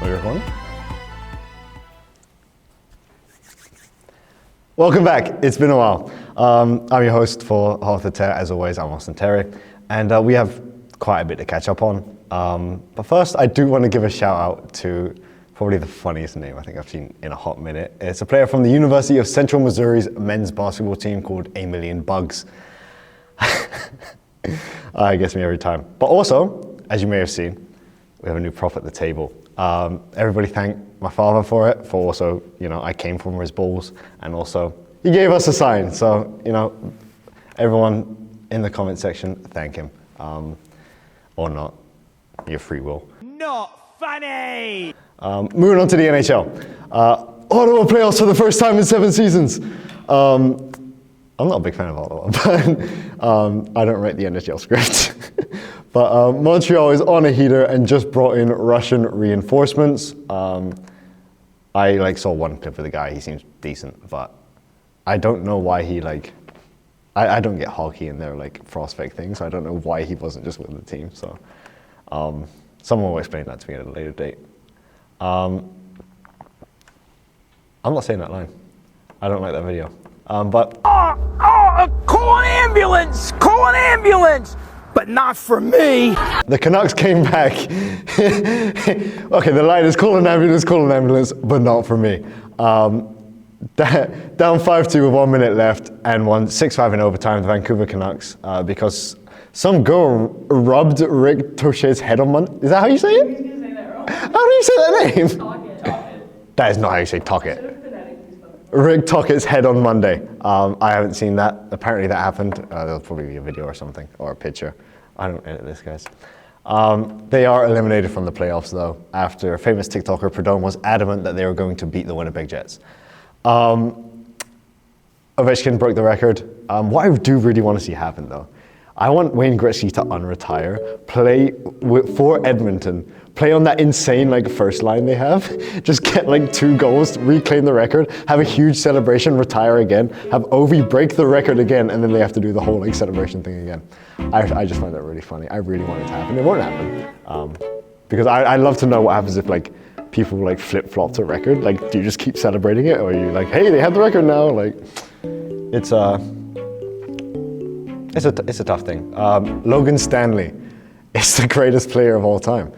Are you recording? Welcome back. It's been a while. I'm your host for Hot Off The Terr. As always, I'm Austin Terry, and we have quite a bit to catch up on. But first, I do want to give a shout out to probably the funniest name I think I've seen in a hot minute. It's a player from the University of Central Missouri's men's basketball team called A Million Bugs. It gets me every time. But also, as you may have seen, we have a new prop at the table. Everybody thank my father for it, for also, I came from his balls, and also he gave us a sign. So, everyone in the comment section, thank him. Or not, your free will. Not funny! Moving on to the NHL. Ottawa playoffs for the first time in 7 seasons. I'm not a big fan of Ottawa, but I don't write the NHL script. But Montreal is on a heater and just brought in Russian reinforcements. I saw one clip of the guy. He seems decent, but I don't know why he I don't get hockey in their prospect thing, so I don't know why he wasn't just with the team. So someone will explain that to me at a later date. I'm not saying that line. I don't like that video. But Call an ambulance! Call an ambulance! But not for me! The Canucks came back. Okay, the line is call an ambulance, but not for me. Down 5-2 with 1 minute left and won 6-5 in overtime, the Vancouver Canucks, because some girl rubbed Rick Tocchet's head on Monday. Is that how you say it? He's gonna say that wrong. How do you say that name? Tocchet. That is not how you say Tocchet. Should have phonetically spoken. Rick Tocchet's head on Monday. I haven't seen that. Apparently that happened. There'll probably be a video or something, or a picture. I don't edit this, guys. They are eliminated from the playoffs, though, after famous TikToker Perdome was adamant that they were going to beat the Winnipeg Jets. Ovechkin broke the record. What I do really want to see happen, though, I want Wayne Gretzky to unretire, play for Edmonton, play on that insane first line they have, just get 2 goals, reclaim the record, have a huge celebration, retire again, have Ovi break the record again, and then they have to do the whole celebration thing again. I just find that really funny. I really want it to happen. It won't happen, because I love to know what happens if people flip-flop the record. Do you just keep celebrating it, or are you hey, they have the record now? It's a tough thing. Logan Stanley is the greatest player of all time.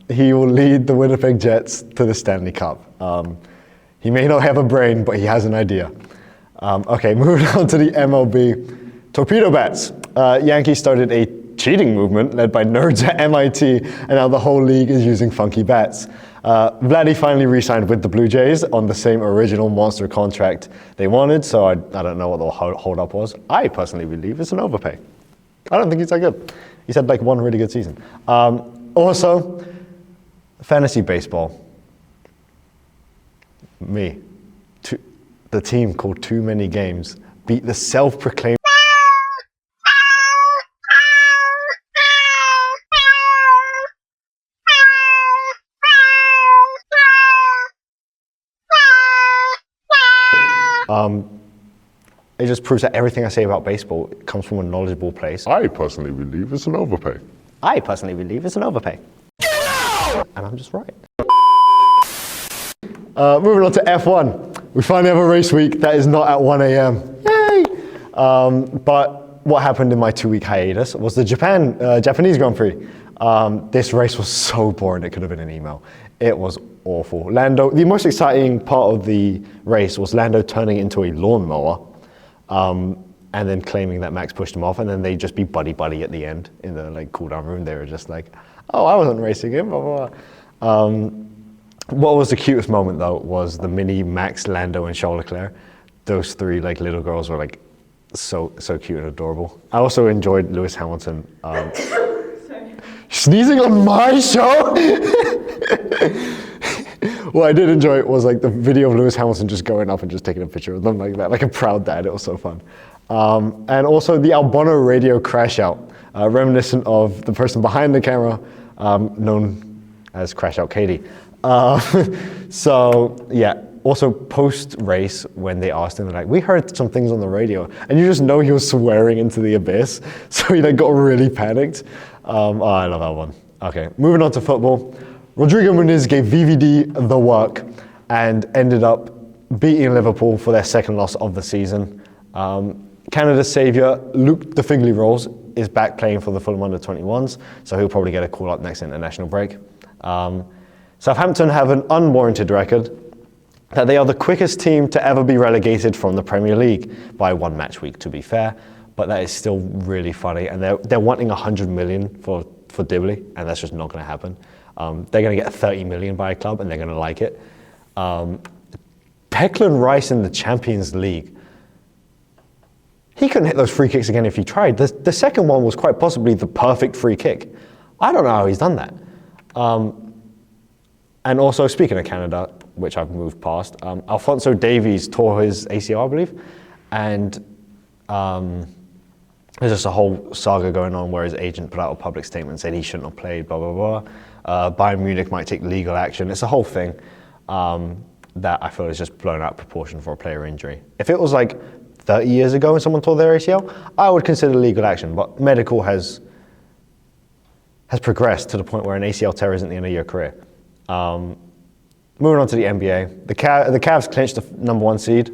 He will lead the Winnipeg Jets to the Stanley Cup. He may not have a brain, but he has an idea. Okay, moving on to the MLB. Torpedo bats. Yankees started a cheating movement led by nerds at MIT, and now the whole league is using funky bats. Vladdy finally re-signed with the Blue Jays on the same original monster contract they wanted, so I don't know what the hold-up was. I personally believe it's an overpay. I don't think he's that good. He's had 1 really good season. Also, fantasy baseball. Me. The team called Too Many Games beat the self-proclaimed it just proves that everything I say about baseball comes from a knowledgeable place. I personally believe it's an overpay. I personally believe it's an overpay. Get out! And I'm just right. Moving on to F1. We finally have a race week that is not at 1 a.m. Yay! But what happened in my 2-week hiatus was the Japanese Grand Prix. This race was so boring it could have been an email. It was awful. The most exciting part of the race was Lando turning into a lawnmower, and then claiming that Max pushed him off, and then they'd just be buddy-buddy at the end in the cool-down room. They were just oh, I wasn't racing him, blah, blah, blah. What was the cutest moment, though, was the mini Max, Lando, and Charles Leclerc. Those 3 little girls were so cute and adorable. I also enjoyed Lewis Hamilton sneezing on my show. What I did enjoy was the video of Lewis Hamilton just going up and just taking a picture of them like that, like a proud dad. It was so fun. And also the Albano radio crash out, reminiscent of the person behind the camera, known as Crash Out Katie. So yeah, also post-race when they asked him, we heard some things on the radio, and you just know he was swearing into the abyss, so he got really panicked. I love that one. Okay, moving on to football. Rodrigo Muniz gave VVD the work and ended up beating Liverpool for their second loss of the season. Canada's saviour, Luke the Figley Rolls, is back playing for the Fulham under-21s, so he'll probably get a call-up next international break. Southampton have an unwarranted record that they are the quickest team to ever be relegated from the Premier League by one match week, to be fair, but that is still really funny, and they're wanting 100 million for Dibley, and that's just not going to happen. They're going to get 30 million by a club, and they're going to like it. Declan Rice in the Champions League. He couldn't hit those free kicks again if he tried. The second one was quite possibly the perfect free kick. I don't know how he's done that. And also, speaking of Canada, which I've moved past, Alphonso Davies tore his ACL, I believe, and there's just a whole saga going on where his agent put out a public statement saying he shouldn't have played, blah, blah, blah. Bayern Munich might take legal action. It's a whole thing that I feel is just blown out of proportion for a player injury. If it was like 30 years ago when someone tore their ACL, I would consider legal action, but medical has progressed to the point where an ACL tear isn't the end of your career. Moving on to the NBA, the Cavs clinched the #1 seed.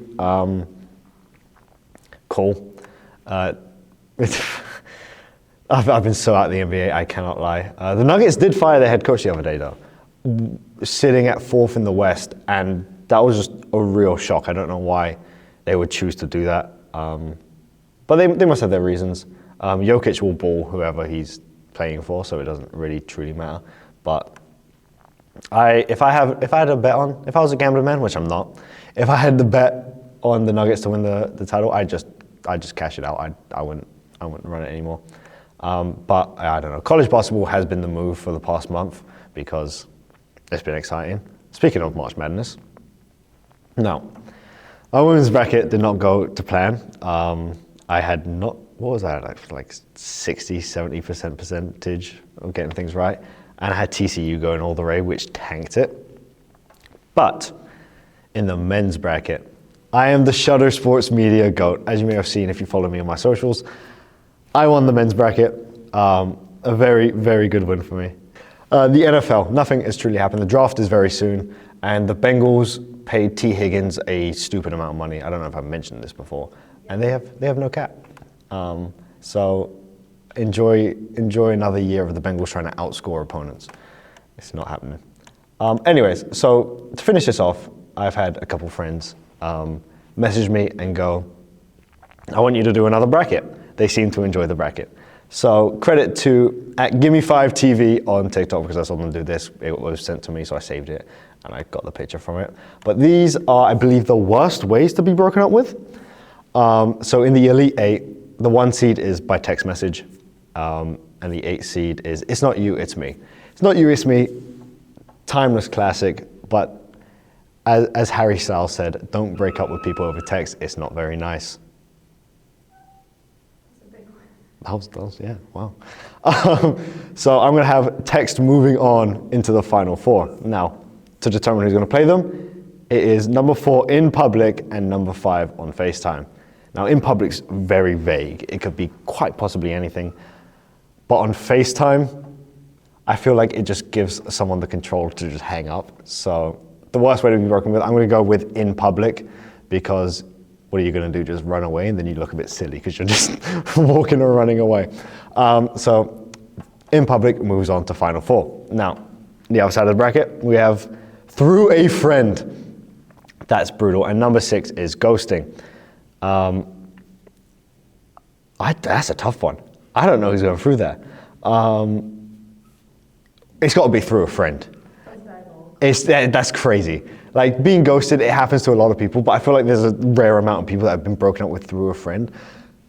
Cool. I've been so out of the NBA, I cannot lie. The Nuggets did fire their head coach the other day, though, sitting at 4th in the West, and that was just a real shock. I don't know why they would choose to do that, but they must have their reasons. Jokic will ball whoever he's playing for, so it doesn't really truly matter. But if I had a bet on, if I was a gambling man, which I'm not, if I had the bet on the Nuggets to win the title, I'd just cash it out. I wouldn't run it anymore. But I don't know. College basketball has been the move for the past month because it's been exciting. Speaking of March Madness, no, our women's bracket did not go to plan. I had not, what was that, like 60, 70% percentage of getting things right. And I had TCU going all the way, which tanked it. But in the men's bracket, I am the Shudder Sports Media GOAT. As you may have seen if you follow me on my socials, I won the men's bracket. A very, very good win for me. The NFL, nothing has truly happened. The draft is very soon, and the Bengals paid T. Higgins a stupid amount of money. I don't know if I've mentioned this before, and they have no cap. So enjoy another year of the Bengals trying to outscore opponents. It's not happening. Anyways, so to finish this off, I've had a couple friends message me and go, I want you to do another bracket. They seem to enjoy the bracket. So credit to @Gimme5TV on TikTok, because I saw them do this. It was sent to me, so I saved it and I got the picture from it. But these are, I believe, the worst ways to be broken up with. So in the Elite 8, the 1 seed is by text message, and the 8 seed is, it's not you, it's me. It's not you, it's me. Timeless classic, but as Harry Styles said, don't break up with people over text. It's not very nice. That was, yeah, wow. So I'm going to have text moving on into the final 4. Now, to determine who's going to play them, it is number 4 in public and number 5 on FaceTime. Now, in public's very vague. It could be quite possibly anything. But on FaceTime, I feel like it just gives someone the control to just hang up. So the worst way to be broken with, I'm going to go with in public, because what are you going to do? Just run away, and then you look a bit silly because you're just walking or running away. So in public moves on to final 4. Now, the other side of the bracket, we have through a friend. That's brutal. And number 6 is ghosting. That's a tough one. I don't know who's going through that. It's got to be through a friend. That's crazy. Like, being ghosted, it happens to a lot of people, but I feel like there's a rare amount of people that have been broken up with through a friend.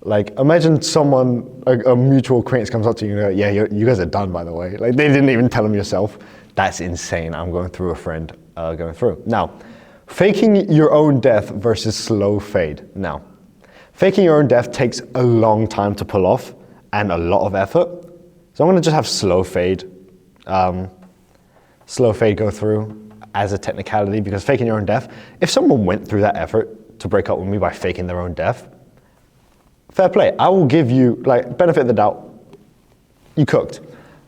Like, imagine someone, a mutual acquaintance comes up to you and goes, yeah, you guys are done, by the way. Like, they didn't even tell them yourself. That's insane. I'm going through a friend going through. Now, faking your own death versus slow fade. Now, faking your own death takes a long time to pull off and a lot of effort. So I'm going to just have slow fade. Slow fade go through as a technicality, because faking your own death, if someone went through that effort to break up with me by faking their own death, fair play. I will give you, like, benefit of the doubt. You cooked.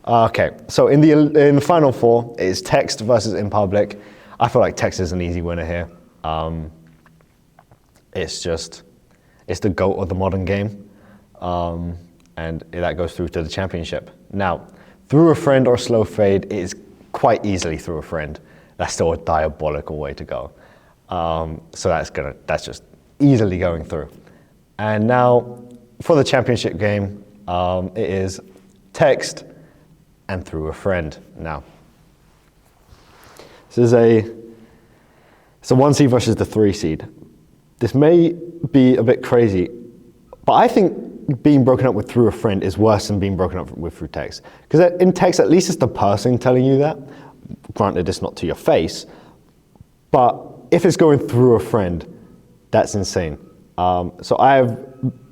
Okay, so in the final four, it's Text versus In Public. I feel like Text is an easy winner here. It's the GOAT of the modern game. And that goes through to the championship. Now, Through a Friend or Slow Fade is quite easily Through a Friend. That's still a diabolical way to go. So that's just easily going through. And now, for the championship game, it is Text and Through a Friend. Now, it's a 1 seed versus the 3 seed. This may be a bit crazy, but I think being broken up with Through a Friend is worse than being broken up with through text. Because in text, at least it's the person telling you that. Granted, it's not to your face, but if it's going through a friend, that's insane. So I have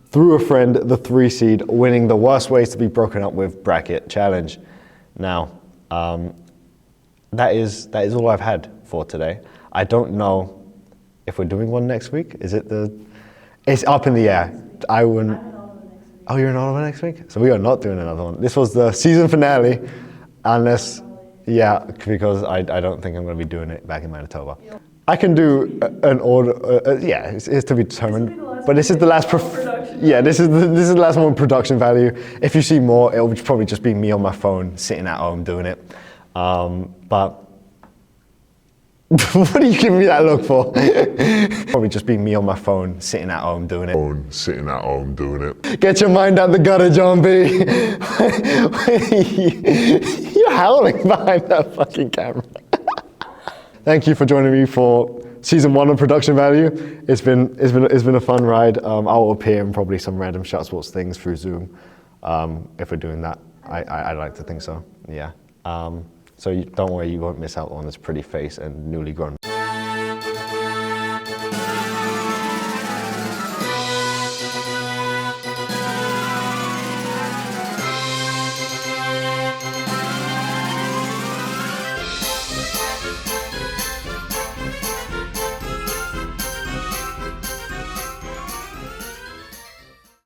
Through a Friend, the 3 seed, winning the worst ways to be broken up with bracket challenge. Now, that is all I've had for today. I don't know if we're doing one next week. It's up in the air. I wouldn't. Oh, you're in Ottawa next week? So we are not doing another one. This was the season finale, unless, yeah, because I don't think I'm going to be doing it back in Manitoba. I can do an order, yeah, it's to be determined. But this is the last, this is the last one with production value. If you see more, it'll probably just be me on my phone, sitting at home doing it. But what are you giving me that look for? Probably just be me on my phone, sitting at home doing it. Get your mind out the gutter, John B. You're howling behind that fucking camera. Thank you for joining me for season 1 of Production Value. It's been a fun ride. I'll appear in probably some random Shout Sports things through Zoom if we're doing that. I'd like to think so. Yeah. So don't worry, you won't miss out on this pretty face and newly grown